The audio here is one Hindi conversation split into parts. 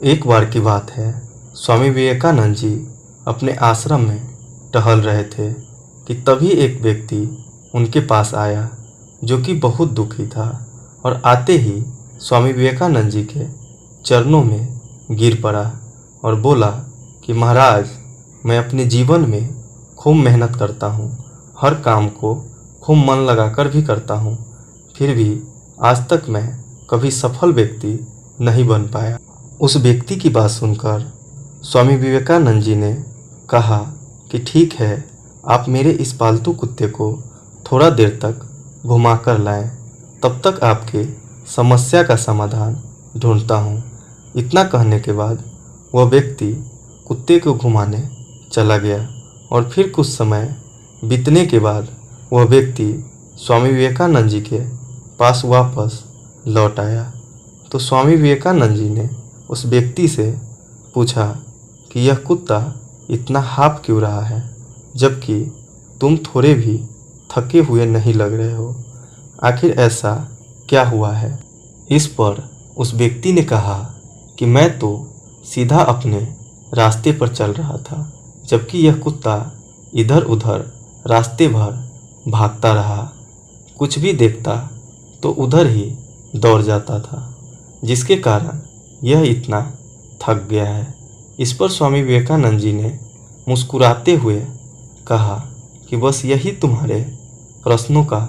एक बार की बात है, स्वामी विवेकानंद जी अपने आश्रम में टहल रहे थे कि तभी एक व्यक्ति उनके पास आया जो कि बहुत दुखी था और आते ही स्वामी विवेकानंद जी के चरणों में गिर पड़ा और बोला कि महाराज, मैं अपने जीवन में खूब मेहनत करता हूँ, हर काम को खूब मन लगाकर भी करता हूँ, फिर भी आज तक मैं कभी सफल व्यक्ति नहीं बन पाया। उस व्यक्ति की बात सुनकर स्वामी विवेकानंद जी ने कहा कि ठीक है, आप मेरे इस पालतू कुत्ते को थोड़ा देर तक घुमा कर लाएं, तब तक आपके समस्या का समाधान ढूंढता हूँ। इतना कहने के बाद वह व्यक्ति कुत्ते को घुमाने चला गया और फिर कुछ समय बीतने के बाद वह व्यक्ति स्वामी विवेकानंद जी के पास वापस लौट आया। तो स्वामी विवेकानंद जी ने उस व्यक्ति से पूछा कि यह कुत्ता इतना हाँफ क्यों रहा है, जबकि तुम थोड़े भी थके हुए नहीं लग रहे हो, आखिर ऐसा क्या हुआ है। इस पर उस व्यक्ति ने कहा कि मैं तो सीधा अपने रास्ते पर चल रहा था, जबकि यह कुत्ता इधर उधर रास्ते भर भागता रहा, कुछ भी देखता तो उधर ही दौड़ जाता था, जिसके कारण यह इतना थक गया है। इस पर स्वामी विवेकानंद जी ने मुस्कुराते हुए कहा कि बस यही तुम्हारे प्रश्नों का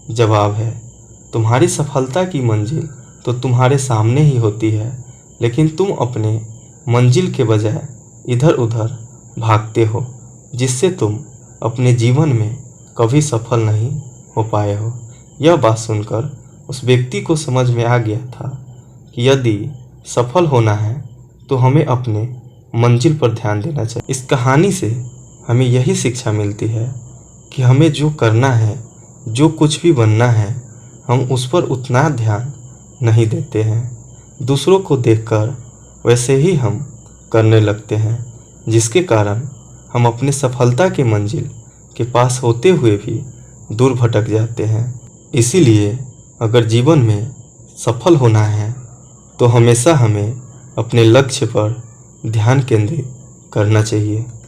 जवाब है। तुम्हारी सफलता की मंजिल तो तुम्हारे सामने ही होती है, लेकिन तुम अपने मंजिल के बजाय इधर उधर भागते हो, जिससे तुम अपने जीवन में कभी सफल नहीं हो पाए हो। यह बात सुनकर उस व्यक्ति को समझ में आ गया था कि यदि सफल होना है तो हमें अपने मंजिल पर ध्यान देना चाहिए। इस कहानी से हमें यही शिक्षा मिलती है कि हमें जो करना है, जो कुछ भी बनना है, हम उस पर उतना ध्यान नहीं देते हैं। दूसरों को देखकर वैसे ही हम करने लगते हैं, जिसके कारण हम अपने सफलता के मंजिल के पास होते हुए भी दूर भटक जाते हैं। इसीलिए अगर जीवन में सफल होना है तो हमेशा हमें अपने लक्ष्य पर ध्यान केंद्रित करना चाहिए।